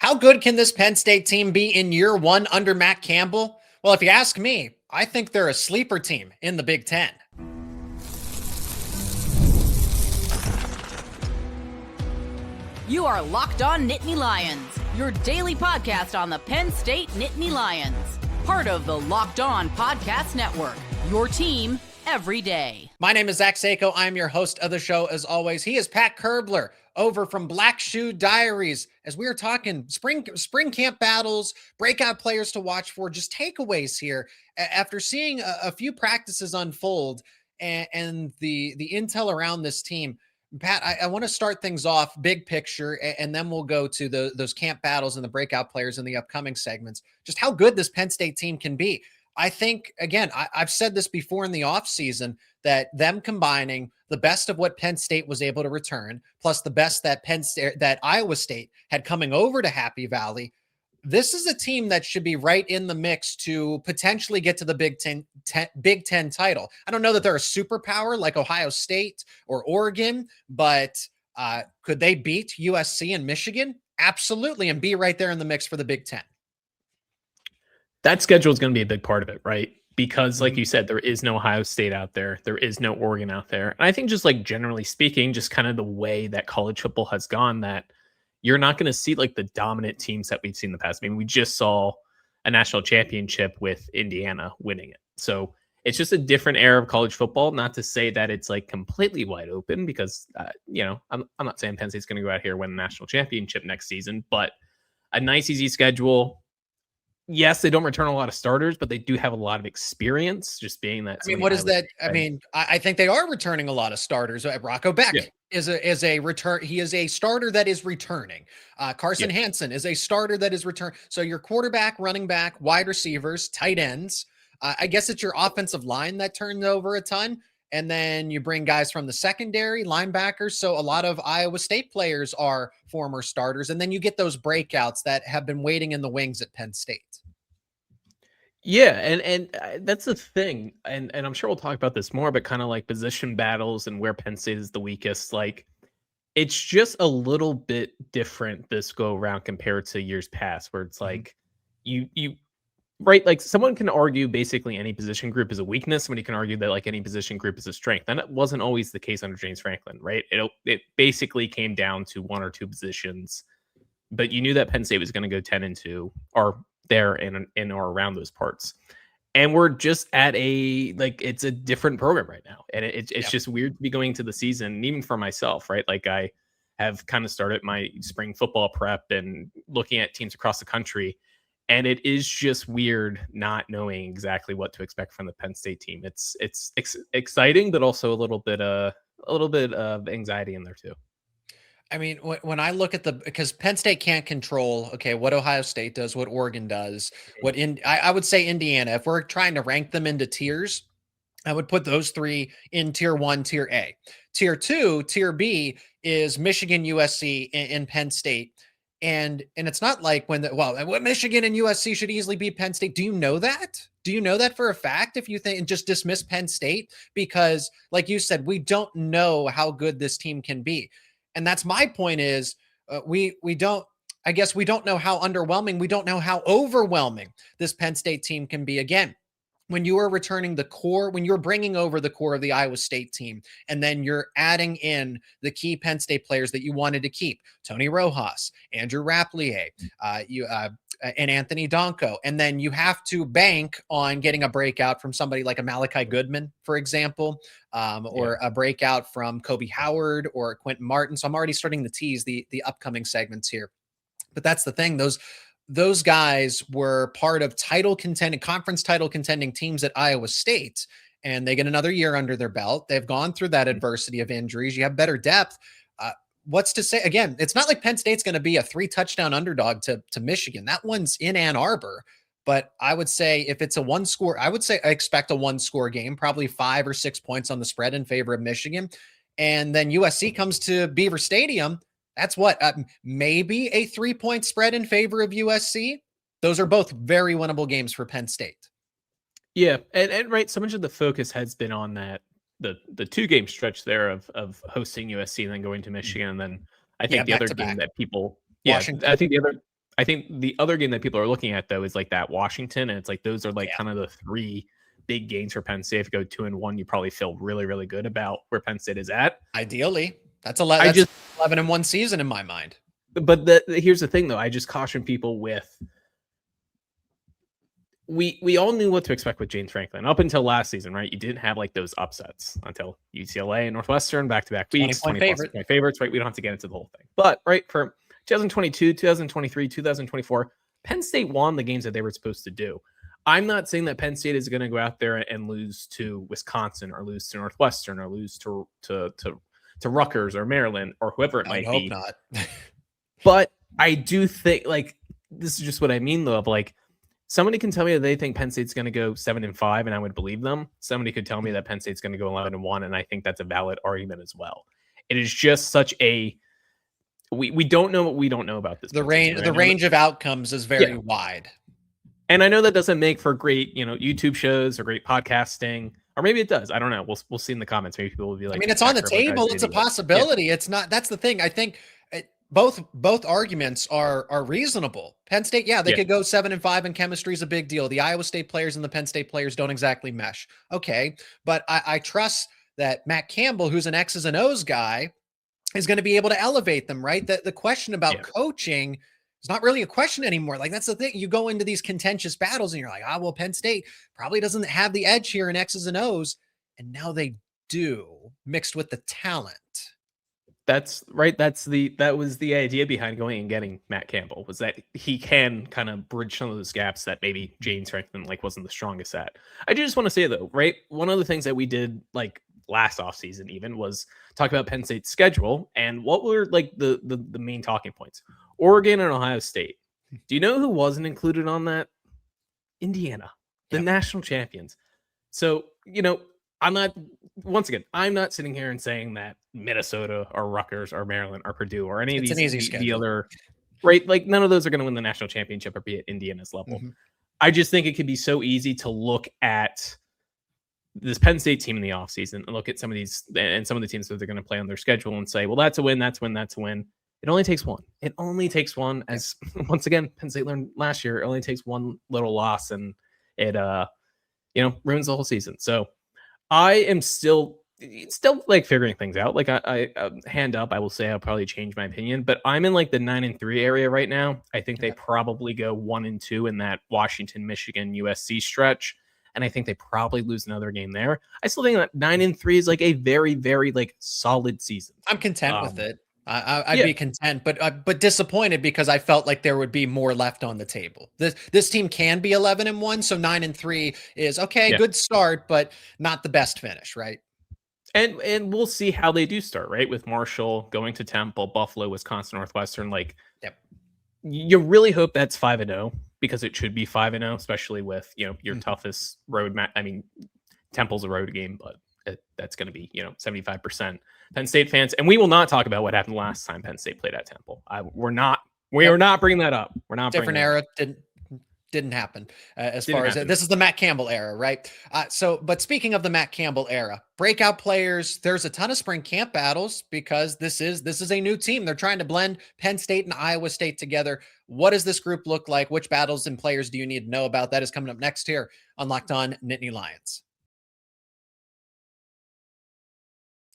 How good can this Penn State team be in year one under Matt Campbell? Well, if you ask me, I think they're a sleeper team in the Big Ten. You are Locked On Nittany Lions, your daily podcast on the Penn State Nittany Lions. Part of the Locked On Podcast Network, your team every day. My name is Seyko. I'm your host of the show as always. He is Pat Koerbler over from Black Shoe Diaries as we are talking spring camp battles, breakout players to watch for, just takeaways here after seeing a few practices unfold and the intel around this team. Pat, I want to start things off big picture, and then we'll go to those camp battles and the breakout players in the upcoming segments. Just how good this Penn State team can be. I think, again, I've said this before in the offseason, that them combining the best of what Penn State was able to return, plus the best that Iowa State had coming over to Happy Valley, this is a team that should be right in the mix to potentially get to the Big Ten title. I don't know that they're a superpower like Ohio State or Oregon, but could they beat USC and Michigan? Absolutely, and be right there in the mix for the Big Ten. That schedule is going to be a big part of it, right? Because like you said, there is no Ohio State out there. There is no Oregon out there. And I think just like generally speaking, just kind of the way that college football has gone, that you're not going to see like the dominant teams that we've seen in the past. I mean, we just saw a national championship with Indiana winning it. So it's just a different era of college football. Not to say that it's like completely wide open, because, I'm not saying Penn State's going to go out here and win a national championship next season, but a nice, easy schedule. Yes, they don't return a lot of starters, but they do have a lot of experience just being that. I mean, what is that? I mean, I think they are returning a lot of starters. Rocco Beck is a return. He is a starter that is returning. Carson Hansen is a starter that is return. So your quarterback, running back, wide receivers, tight ends. I guess it's your offensive line that turns over a ton. And then you bring guys from the secondary, linebackers. So a lot of Iowa State players are former starters. And then you get those breakouts that have been waiting in the wings at Penn State. Yeah, and that's the thing. And I'm sure we'll talk about this more, but kind of like position battles and where Penn State is the weakest. Like, it's just a little bit different this go around compared to years past, where it's like you right, like someone can argue basically any position group is a weakness. Somebody can argue that like any position group is a strength. And that wasn't always the case under James Franklin, right? It basically came down to one or two positions, but you knew that Penn State was going to go 10-2 or there in or around those parts. And we're just at it's a different program right now. And it's just weird to be going to the season, and even for myself, right? Like I have kind of started my spring football prep and looking at teams across the country. And it is just weird not knowing exactly what to expect from the Penn State team. It's exciting, but also a little bit of anxiety in there too. I mean, when I look at because Penn State can't control, what Ohio State does, what Oregon does, I would say Indiana. If we're trying to rank them into tiers, I would put those three in tier 1, tier A. Tier 2, tier B is Michigan, USC, and Penn State. And it's not like Michigan and USC should easily beat Penn State. Do you know that? Do you know that for a fact? If you think and just dismiss Penn State, because like you said, we don't know how good this team can be. And that's my point is we don't know how underwhelming, we don't know how overwhelming this Penn State team can be. Again, when you are returning the core, when you're bringing over the core of the Iowa State team, and then you're adding in the key Penn State players that you wanted to keep, Tony Rojas, Andrew Rapplier, and Anthony Donko. And then you have to bank on getting a breakout from somebody like a Malachi Goodman, for example, or a breakout from Koby Howard or Quentin Martin. So I'm already starting to tease the upcoming segments here. But that's the thing. Those guys were part of conference title contending teams at Iowa State, and they get another year under their belt. They've gone through that adversity of injuries. You have better depth. What's to say? Again, it's not like Penn State's going to be a 3-touchdown underdog to Michigan. That one's in Ann Arbor. But I would say if it's a one-score, I expect a one-score game, probably 5 or 6 points on the spread in favor of Michigan. And then USC comes to Beaver Stadium. That's maybe a 3-point spread in favor of USC. Those are both very winnable games for Penn State. Yeah. And right. So much of the focus has been on that, the 2-game stretch there of hosting USC and then going to Michigan. And then I think the other game that people, Washington. I think I think the other game that people are looking at though is like that Washington, and it's like those are like kind of the three big games for Penn State. If you go 2-1, you probably feel really, really good about where Penn State is at. Ideally, that's 11-1 season in my mind. But here's the thing, though. I just caution people with. We all knew what to expect with James Franklin up until last season, right? You didn't have like those upsets until UCLA and Northwestern back-to-back weeks, 20 plus favorites, right? We don't have to get into the whole thing, but right for 2022, 2023, 2024, Penn State won the games that they were supposed to do. I'm not saying that Penn State is going to go out there and lose to Wisconsin or lose to Northwestern or lose to Rutgers or Maryland or whoever it might be. I hope not. But I do think like this is just what I mean though. Of like somebody can tell me that they think Penn State's going to go 7-5, and I would believe them. Somebody could tell me that Penn State's going to go 11-1, and I think that's a valid argument as well. It is just such a we don't know what we don't know about this. The range of outcomes is very wide. And I know that doesn't make for great, YouTube shows or great podcasting, or maybe it does. I don't know. We'll see in the comments. Maybe people will be like, I mean, it's on the table. It's a possibility. Yeah. It's not. That's the thing. I think both arguments are reasonable. Penn State, they could go 7-5, and chemistry is a big deal. The Iowa State players and the Penn State players don't exactly mesh. Okay, but I trust that Matt Campbell, who's an X's and O's guy, is going to be able to elevate them. Right. The question about coaching. It's not really a question anymore. Like, that's the thing. You go into these contentious battles and you're like, well, Penn State probably doesn't have the edge here in X's and O's. And now they do, mixed with the talent. That's right. That was the idea behind going and getting Matt Campbell, was that he can kind of bridge some of those gaps that maybe James Franklin wasn't the strongest at. I do just want to say though, right? One of the things that we did like last offseason even was talk about Penn State's schedule and what were like the main talking points. Oregon and Ohio State. Do you know who wasn't included on that? Indiana, the national champions. So, I'm not sitting here and saying that Minnesota or Rutgers or Maryland or Purdue or any of the other, right? Like none of those are going to win the national championship or be at Indiana's level. Mm-hmm. I just think it could be so easy to look at this Penn State team in the offseason and look at some of these and some of the teams that they're going to play on their schedule and say, well, that's a win, that's a win, that's a win. It only takes one. It only takes one. As once again, Penn State learned last year, it only takes one little loss and it, ruins the whole season. So I am still like figuring things out. Like I hand up, I will say I'll probably change my opinion, but I'm in like the 9-3 area right now. I think they probably go 1-2 in that Washington, Michigan, USC stretch. And I think they probably lose another game there. I still think that 9-3 is like a very, very like solid season. I'm content with it. I'd be content, but disappointed because I felt like there would be more left on the table. This team can be 11-1, so 9-3 is okay, good start, but not the best finish, right? And we'll see how they do start, right? With Marshall going to Temple, Buffalo, Wisconsin, Northwestern. Like, you really hope that's 5-0 because it should be 5-0, especially with your toughest road match. I mean, Temple's a road game, but that's going to be 75% Penn State fans, and we will not talk about what happened last time Penn State played at Temple. We are not bringing that up. We're not different era. Didn't happen this is the Matt Campbell era, right? But speaking of the Matt Campbell era, breakout players, there's a ton of spring camp battles because this is a new team. They're trying to blend Penn State and Iowa State together. What does this group look like? Which battles and players do you need to know about? That is coming up next here on Locked On Nittany Lions.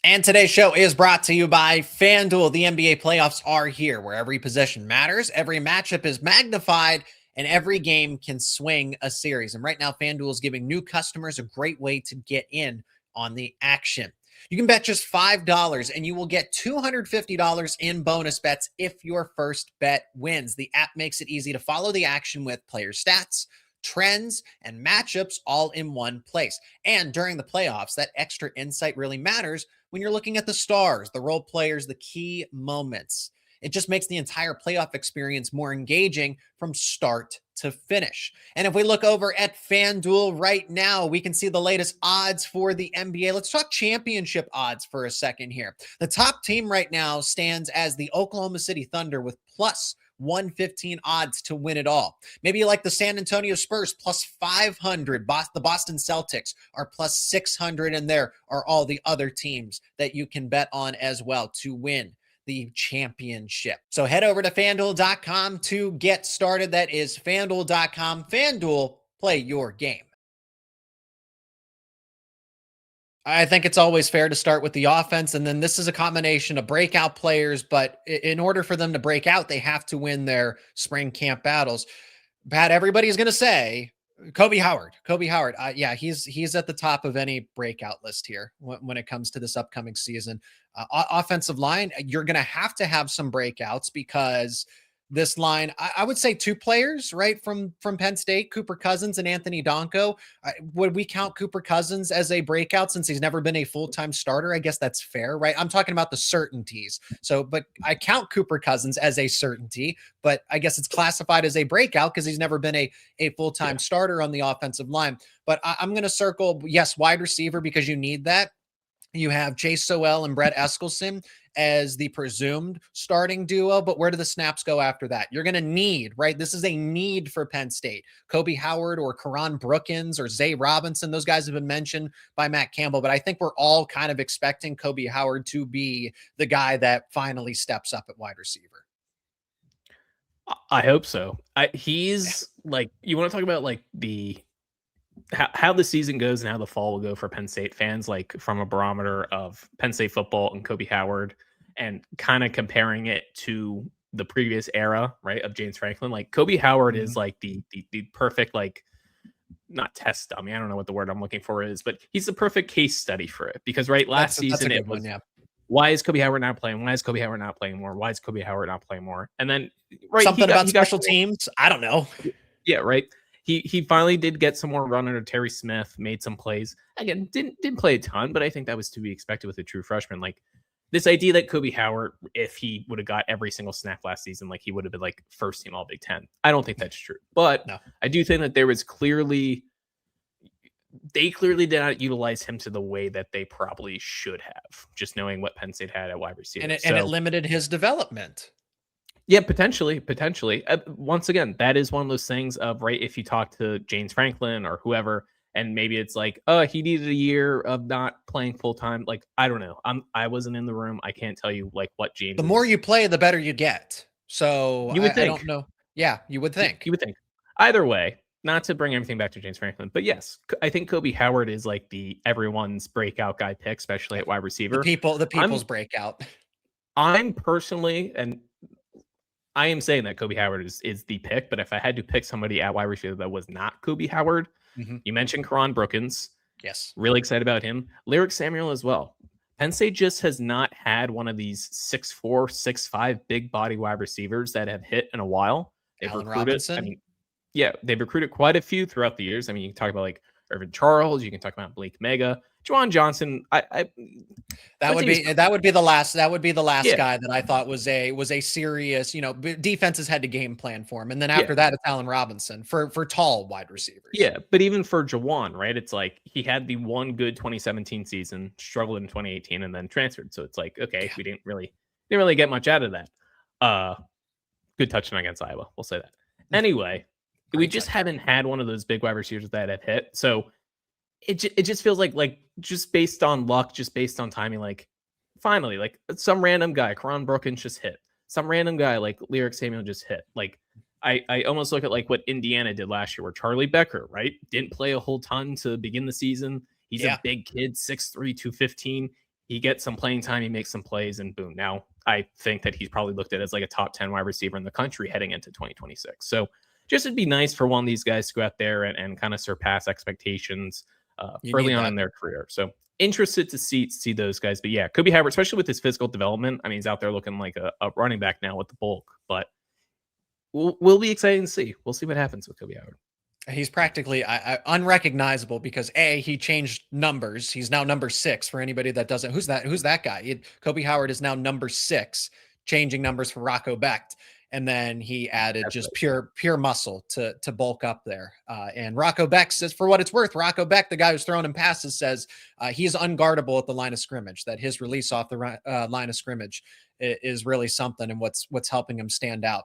And today's show is brought to you by FanDuel. The NBA playoffs are here, where every possession matters, every matchup is magnified, and every game can swing a series. And right now, FanDuel is giving new customers a great way to get in on the action. You can bet just $5 and you will get $250 in bonus bets if your first bet wins. The app makes it easy to follow the action with player stats, trends, and matchups all in one place. And during the playoffs, that extra insight really matters when you're looking at the stars, the role players, the key moments. It just makes the entire playoff experience more engaging from start to finish. And if we look over at FanDuel right now, we can see the latest odds for the NBA. Let's talk championship odds for a second here. The top team right now stands as the Oklahoma City Thunder with plus 115 odds to win it all. Maybe you like the San Antonio Spurs plus 500. The Boston Celtics are plus 600, and there are all the other teams that you can bet on as well to win the championship. So head over to FanDuel.com to get started. That is FanDuel.com. FanDuel, play your game. I think it's always fair to start with the offense, and then this is a combination of breakout players, but in order for them to break out, they have to win their spring camp battles. Pat, everybody's going to say Koby Howard. Koby Howard, yeah, he's at the top of any breakout list here when it comes to this upcoming season. Offensive line, you're going to have some breakouts because this line, I would say 2 players, right, from Penn State, Cooper Cousins and Anthony Donko. Would we count Cooper Cousins as a breakout since he's never been a full-time starter? I guess that's fair, right? I'm talking about the certainties. So, but I count Cooper Cousins as a certainty, but I guess it's classified as a breakout because he's never been a full-time starter on the offensive line. But I'm going to circle, yes, wide receiver, because you need that. You have Chase Sowell and Brett Eskelson as the presumed starting duo, but where do the snaps go after that? You're going to need, right? This is a need for Penn State. Koby Howard or Karan Brookins or Zay Robinson, those guys have been mentioned by Matt Campbell, but I think we're all kind of expecting Koby Howard to be the guy that finally steps up at wide receiver. I hope so. He's like, you want to talk about like how the season goes and how the fall will go for Penn State fans, like from a barometer of Penn State football and Koby Howard, and kind of comparing it to the previous era, right, of James Franklin. Like Koby Howard is like the perfect, like, not test dummy, I don't know what the word I'm looking for is, but he's the perfect case study for it. Because last season it was, why is Koby Howard not playing? Why is Koby Howard not playing more? Why is Koby Howard not playing more? And then something about special teams. I don't know. Yeah, right. He finally did get some more run under Terry Smith, made some plays. Again, didn't play a ton, but I think that was to be expected with a true freshman. Like this idea that Koby Howard, if he would have got every single snap last season, like he would have been like first team All Big Ten. I don't think that's true. But no. I do think that there was they clearly did not utilize him to the way that they probably should have, just knowing what Penn State had at wide receiver. And it limited his development. Yeah, potentially. Once again, that is one of those things of, right, if you talk to James Franklin or whoever, and maybe it's like, oh, he needed a year of not playing full time. Like, I don't know. I wasn't in the room. I can't tell you like what James. The more you play, the better you get. So you would think. I don't know. Yeah, you would think. You would think. Either way, not to bring everything back to James Franklin, but yes, I think Koby Howard is like everyone's breakout guy pick, especially at wide receiver. The people's breakout. I'm personally, and I am saying that Koby Howard is the pick, but if I had to pick somebody at wide receiver that was not Koby Howard, you mentioned Karan Brookins. Yes. Really excited about him. Lyric Samuel as well. Penn State just has not had one of these 6'4", 6'5" big body wide receivers that have hit in a while. They've recruited, they've recruited quite a few throughout the years. I mean, you can talk about like Irvin Charles, you can talk about Blake Mega, Juwan Johnson. That would be the last guy that I thought was a serious, defenses had to game plan for him. And then after that, it's Allen Robinson for tall wide receivers. Yeah. But even for Juwan, right? It's like he had the one good 2017 season, struggled in 2018 and then transferred. So it's like, okay, we didn't really get much out of that. Good touchdown against Iowa. We'll say that. Anyway, we just haven't had one of those big wide receivers that have hit. So it just feels like just based on luck, just based on timing, like finally, like some random guy, Karan Brookins just hit. Some random guy like Lyric Samuel just hit. Like I almost look at like what Indiana did last year, where Charlie Becker, right, didn't play a whole ton to begin the season. He's a big kid, 6'3", 215. He gets some playing time, he makes some plays, and boom. Now I think that he's probably looked at as like a top 10 wide receiver in the country heading into 2026. So just it'd be nice for one of these guys to go out there and kind of surpass expectations early on in their career. So interested to see those guys. But yeah, Koby Howard, especially with his physical development, I mean, he's out there looking like a running back now with the bulk, but we'll be excited to see. We'll see what happens with Koby Howard. He's practically unrecognizable because he changed numbers. He's now number 6 for anybody that doesn't. Who's that guy? Koby Howard is now number 6, changing numbers for Rocco Becht. And then he added pure muscle to bulk up there. And Rocco Becht says, for what it's worth, Rocco Becht, the guy who's throwing him passes, says he's unguardable at the line of scrimmage, that his release off the line of scrimmage is really something and what's helping him stand out.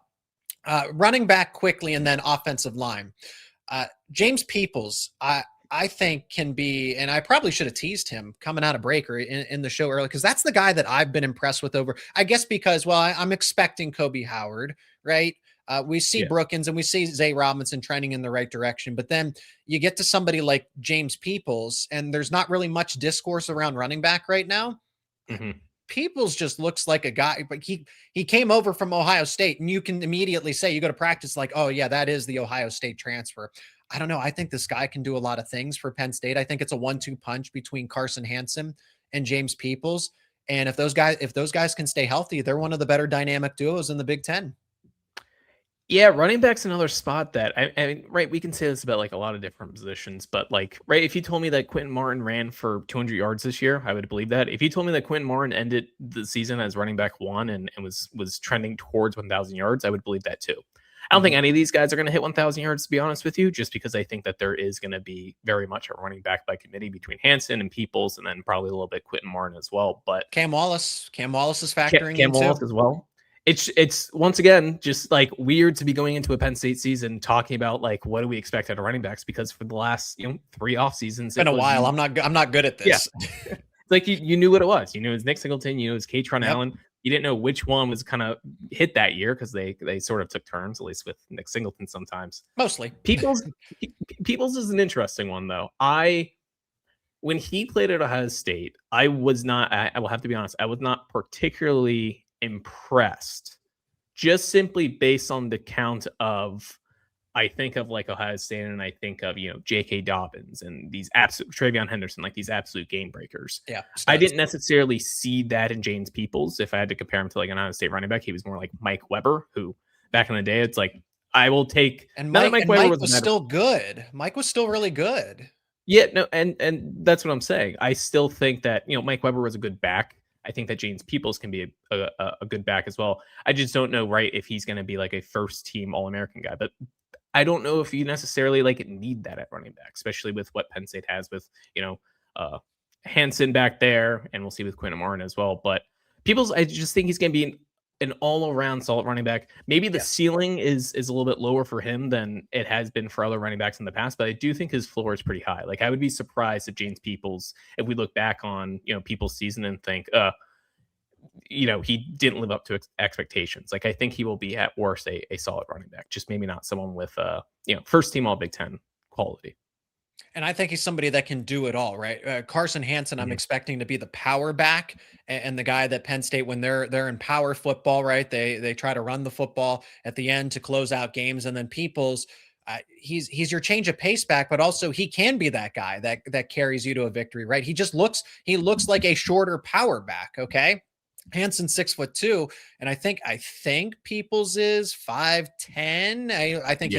Running back quickly and then offensive line. James Peoples, I think can be, and I probably should have teased him coming out of break or in the show early, because that's the guy that I've been impressed with over, I guess, because, well, I'm expecting Koby Howard, right? We see Brookins and we see Zay Robinson trending in the right direction, but then you get to somebody like James Peoples, and there's not really much discourse around running back right now. Peoples just looks like a guy, but he came over from Ohio State, and you can immediately say, you go to practice like, oh yeah, that is the Ohio State transfer. I don't know. I think this guy can do a lot of things for Penn State. I think it's a 1-2 punch between Carson Hansen and James Peoples. And if those guys can stay healthy, they're one of the better dynamic duos in the Big Ten. Yeah, running back's another spot that I mean, right, we can say this about like a lot of different positions, but like, right, if you told me that Quentin Martin ran for 200 yards this year, I would believe that. If you told me that Quentin Martin ended the season as running back 1 and was trending towards 1,000 yards, I would believe that too. I don't think any of these guys are going to hit 1,000 yards, to be honest with you, just because I think that there is going to be very much a running back by committee between Hansen and Peoples, and then probably a little bit Quentin Martin as well. But Cam Wallace is factoring Cam Wallace as well. It's once again just like weird to be going into a Penn State season talking about like what do we expect out of running backs, because for the last 3 off seasons, it's been a while. I'm not good at this. Yeah. Like you knew what it was. You knew it was Nick Singleton. You knew it was Katron Allen. You didn't know which one was kind of hit that year because they sort of took turns, at least with Nick Singleton sometimes. Mostly. Peoples is an interesting one though. When he played at Ohio State, I will have to be honest, I was not particularly impressed, just simply based on the count of, I think of like Ohio State and I think of, J.K. Dobbins and these absolute Travion Henderson, like these absolute game breakers. Yeah. I didn't necessarily see that in James Peoples. If I had to compare him to like an Ohio State running back, he was more like Mike Weber, who back in the day, it's like, I will take, and Mike was still good. Mike was still really good. Yeah, no. And that's what I'm saying. I still think that, Mike Weber was a good back. I think that James Peoples can be a good back as well. I just don't know, right, if he's going to be like a first team All-American guy. But I don't know if you necessarily like need that at running back, especially with what Penn State has with, Hansen back there, and we'll see with Quentin Martin as well. But Peoples, I just think he's going to be an all-around solid running back. Maybe the ceiling is a little bit lower for him than it has been for other running backs in the past, but I do think his floor is pretty high. Like, I would be surprised if James Peoples, if we look back on, Peoples' season and think, he didn't live up to expectations. Like, I think he will be at worst a solid running back, just maybe not someone with, first team all Big Ten quality. And I think he's somebody that can do it all, right? Carson Hansen, I'm expecting to be the power back and the guy that Penn State, when they're in power football, right? They try to run the football at the end to close out games. And then Peoples, he's your change of pace back, but also he can be that guy that carries you to a victory, right? He looks like a shorter power back. Okay. Hansen 6'2", and I think Peoples is 5'10". I think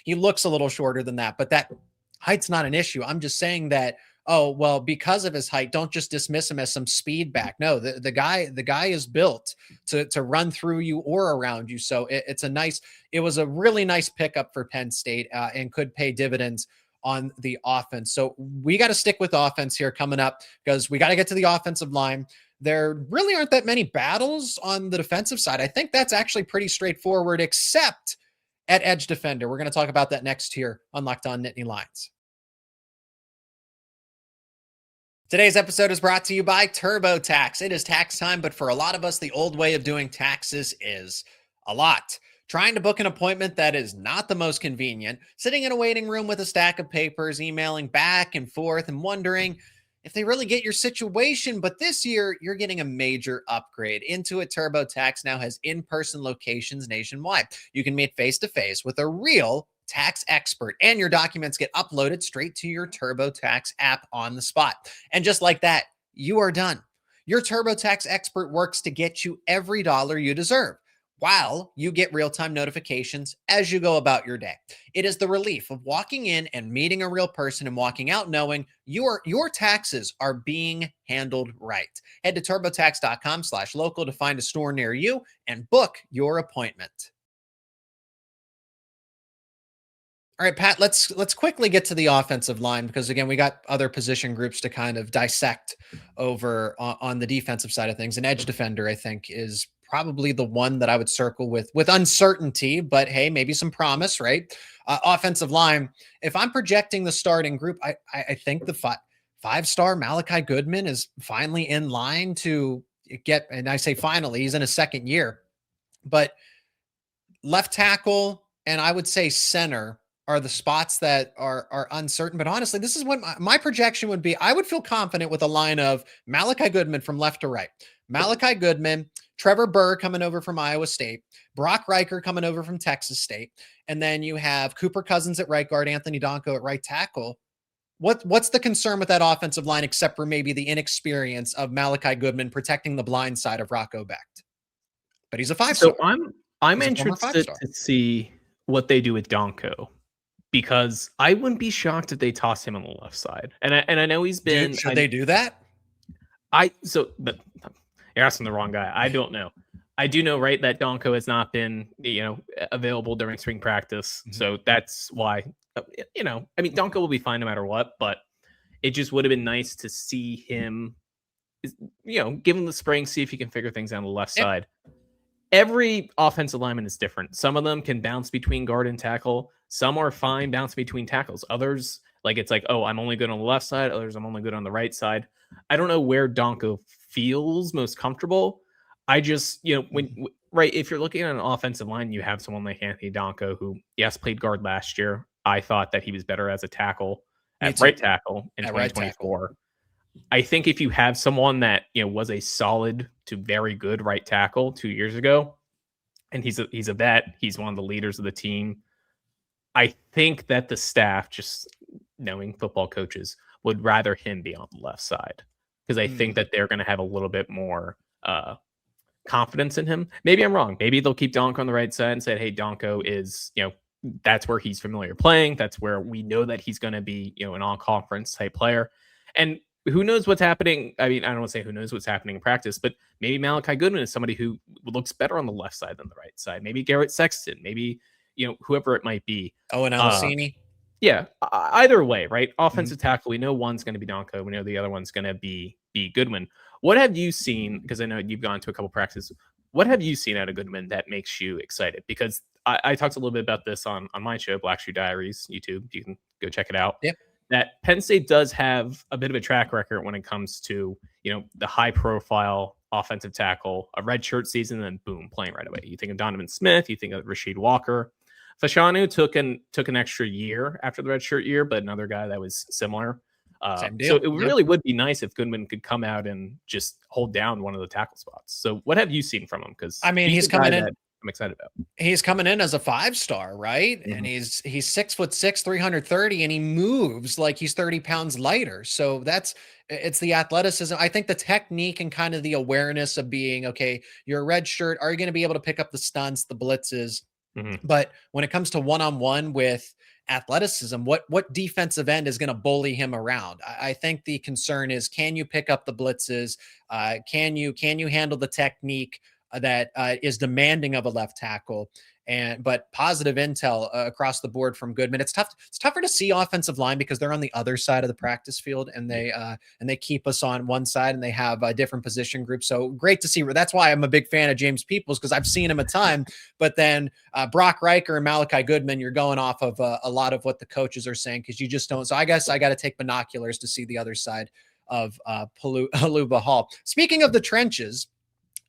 he looks a little shorter than that, but that height's not an issue. I'm just saying that, because of his height, don't just dismiss him as some speed back. No, the guy is built to run through you or around you. So it was a really nice pickup for Penn State and could pay dividends on the offense. So we got to stick with offense here coming up, because we got to get to the offensive line. There really aren't that many battles on the defensive side. I think that's actually pretty straightforward, except at edge defender. We're going to talk about that next here on Locked On Nittany Lions. Today's episode is brought to you by TurboTax. It is tax time, but for a lot of us, the old way of doing taxes is a lot. Trying to book an appointment that is not the most convenient, sitting in a waiting room with a stack of papers, emailing back and forth and wondering if they really get your situation. But this year, you're getting a major upgrade. Intuit TurboTax now has in-person locations nationwide. You can meet face-to-face with a real tax expert, and your documents get uploaded straight to your TurboTax app on the spot. And just like that, you are done. Your TurboTax expert works to get you every dollar you deserve, while you get real-time notifications as you go about your day. It is the relief of walking in and meeting a real person and walking out knowing your taxes are being handled right. Head to turbotax.com/local to find a store near you and book your appointment. All right, Pat, let's quickly get to the offensive line, because again, we got other position groups to kind of dissect over on the defensive side of things. An edge defender, I think, is probably the one that I would circle with uncertainty, but hey, maybe some promise, right? Offensive line. If I'm projecting the starting group, I think the five-star Malachi Goodman is finally in line to get, and I say finally, he's in his second year, but left tackle and I would say center are the spots that are uncertain. But honestly, this is what my projection would be. I would feel confident with a line of Malachi Goodman from left to right. Malachi Goodman, Trevor Burr coming over from Iowa State, Brock Riker coming over from Texas State, and then you have Cooper Cousins at right guard, Anthony Donko at right tackle. What's the concern with that offensive line except for maybe the inexperience of Malachi Goodman protecting the blind side of Rocco Becht? But he's a 5-star. So I'm interested to see what they do with Donko, because I wouldn't be shocked if they toss him on the left side. And I know he's been. Should they do that? But you're asking the wrong guy. I don't know. I do know, right, that Donko has not been, available during spring practice. Mm-hmm. So that's why, I mean, Donko will be fine no matter what, but it just would have been nice to see him, give him the spring, see if he can figure things out on the left side. Every offensive lineman is different. Some of them can bounce between guard and tackle. Some are fine bounce between tackles. Others, it's like, oh, I'm only good on the left side. Others, I'm only good on the right side. I don't know where Donko feels most comfortable. I just, if you're looking at an offensive line, you have someone like Anthony Donko, who, yes, played guard last year. I thought that he was better as a tackle at right tackle in 2024. I think if you have someone that, was a solid to very good right tackle 2 years ago, and he's a vet, he's one of the leaders of the team, I think that the staff, just knowing football coaches, would rather him be on the left side, because I think that they're going to have a little bit more confidence in him. Maybe I'm wrong. Maybe they'll keep Donko on the right side and say, hey, Donko is, that's where he's familiar playing. That's where we know that he's going to be, an all-conference type player. And who knows what's happening? I mean, I don't want to say who knows what's happening in practice, but maybe Malachi Goodman is somebody who looks better on the left side than the right side. Maybe Garrett Sexton, maybe, whoever it might be. Owen Alcini. Yeah, either way, right? Offensive tackle, we know one's going to be Donko. We know the other one's going to be Goodman. What have you seen? Because I know you've gone to a couple practices. What have you seen out of Goodman that makes you excited? Because I talked a little bit about this on my show, Black Shoe Diaries, YouTube. You can go check it out. Yep. That Penn State does have a bit of a track record when it comes to, the high profile offensive tackle, a red shirt season, and then boom, playing right away. You think of Donovan Smith, you think of Rasheed Walker. Fashanu took an extra year after the red shirt year, but another guy that was similar. So it really would be nice if Goodman could come out and just hold down one of the tackle spots. So what have you seen from him? Because he's coming in. I'm excited about. He's coming in as a 5-star, right? Mm-hmm. And he's 6'6", 330, and he moves like he's 30 pounds lighter. So it's the athleticism. I think the technique and kind of the awareness of being, okay, you're a red shirt. Are you going to be able to pick up the stunts, the blitzes? Mm-hmm. But when it comes to one-on-one with athleticism, what defensive end is going to bully him around? I think the concern is, can you pick up the blitzes? Can you handle the technique that is demanding of a left tackle? But positive intel across the board from Goodman. It's tougher to see offensive line because they're on the other side of the practice field, and they keep us on one side, and they have a different position group. So great to see. That's why I'm a big fan of James Peoples, because I've seen him a time. But then Brock Riker and Malachi Goodman, you're going off of a lot of what the coaches are saying, because you just don't. So I guess I got to take binoculars to see the other side of Haluba Hall. Speaking of the trenches,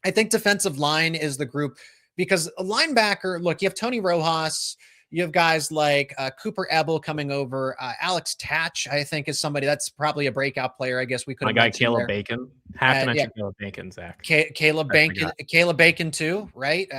I think defensive line is the group, because a linebacker, look, you have Tony Rojas, you have guys like Koerbler coming over. Alex Tatch, I think, is somebody that's probably a breakout player. I guess we could. My guy Caleb Bacon. Have to mention Caleb Bacon, Zach. Caleb Bacon too, right?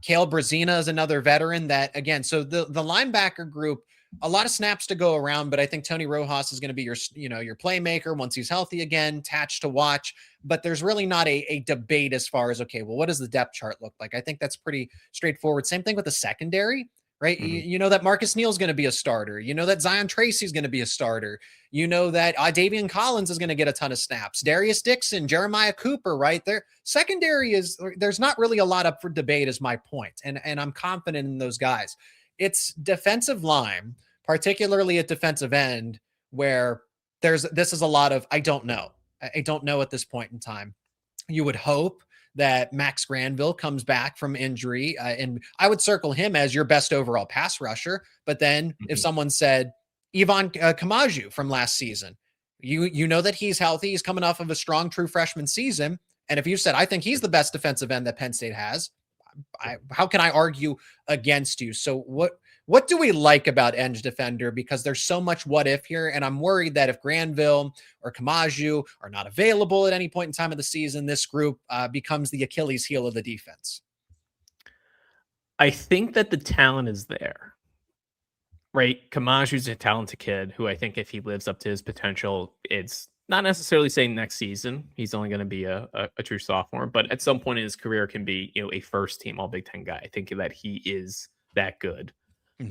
Caleb Brazina is another veteran that, again, so the linebacker group, a lot of snaps to go around, but I think Tony Rojas is going to be your playmaker once he's healthy again. Tatch to watch, but there's really not a debate as far as, okay, well, what does the depth chart look like? I think that's pretty straightforward. Same thing with the secondary, right? Mm-hmm. You know that Marcus Neal's going to be a starter. You know that Zion Tracy's going to be a starter. You know that Davian Collins is going to get a ton of snaps. Darius Dixon, Jeremiah Cooper, right there. Secondary there's not really a lot up for debate, is my point. And I'm confident in those guys. It's defensive line, particularly at defensive end, where this is a lot of, I don't know. I don't know at this point in time. You would hope that Max Granville comes back from injury, and I would circle him as your best overall pass rusher. But then if someone said Ivan Kamaju from last season, you know that he's healthy. He's coming off of a strong true freshman season. And if you said, I think he's the best defensive end that Penn State has, how can I argue against you? So what do we like about edge defender? Because there's so much what if here. And I'm worried that if Granville or Kamaju are not available at any point in time of the season, this group becomes the Achilles heel of the defense. I think that the talent is there, right? Kamaju's a talented kid who I think if he lives up to his potential, it's not necessarily saying next season he's only going to be a true sophomore, but at some point in his career can be, a first team All Big Ten guy. I think that he is that good.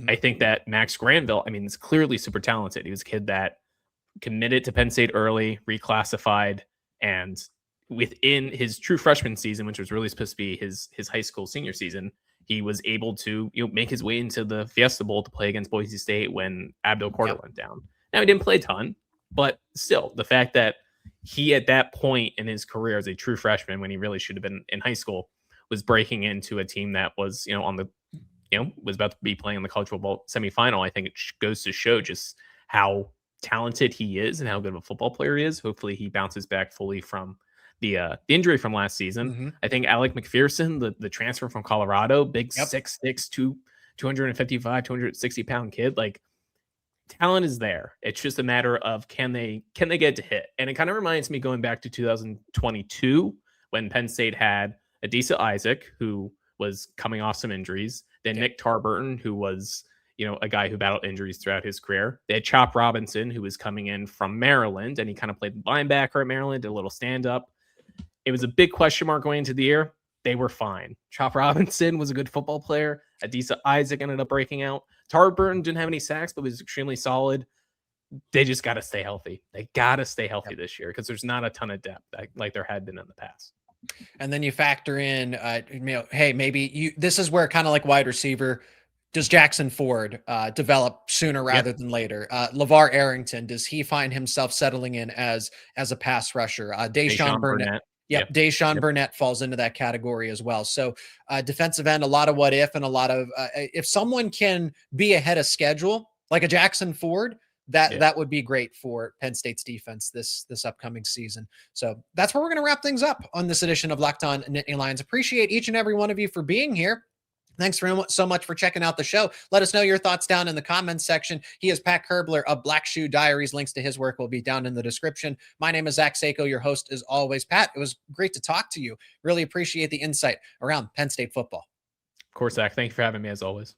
I think that Max Granville, is clearly super talented. He was a kid that committed to Penn State early, reclassified, and within his true freshman season, which was really supposed to be his high school senior season, he was able to make his way into the Fiesta Bowl to play against Boise State when Abdul Carter went down. Now, he didn't play a ton, but still, the fact that he at that point in his career as a true freshman, when he really should have been in high school, was breaking into a team that was, on the, was about to be playing in the college football semifinal. I think it goes to show just how talented he is and how good of a football player he is. Hopefully he bounces back fully from the injury from last season. I think Alec McPherson, the transfer from Colorado, big 6'6", 255, 260 pound kid, like talent is there. It's just a matter of can they get to hit. And it kind of reminds me going back to 2022 when Penn State had Adisa Isaac, who was coming off some injuries. Then Nick Tarburton, who was, a guy who battled injuries throughout his career. They had Chop Robinson, who was coming in from Maryland, and he kind of played linebacker at Maryland, did a little stand-up. It was a big question mark going into the year. They were fine. Chop Robinson was a good football player. Adisa Isaac ended up breaking out. Tarburton didn't have any sacks, but was extremely solid. They just got to stay healthy. They got to stay healthy this year because there's not a ton of depth like there had been in the past. And then you factor in, hey, maybe this is where kind of like wide receiver, does Jackson Ford develop sooner rather than later? LeVar Arrington, does he find himself settling in as a pass rusher? Deshaun Burnett. Deshaun Burnett falls into that category as well. So defensive end, a lot of what if and a lot of if someone can be ahead of schedule, like a Jackson Ford, that would be great for Penn State's defense this upcoming season. So that's where we're going to wrap things up on this edition of Locked On Nittany Lions. Appreciate each and every one of you for being here. Thanks so much for checking out the show. Let us know your thoughts down in the comments section. He is Pat Koerbler of Black Shoe Diaries. Links to his work will be down in the description. My name is Zach Seyko, your host as always. Pat, it was great to talk to you. Really appreciate the insight around Penn State football. Of course, Zach. Thank you for having me as always.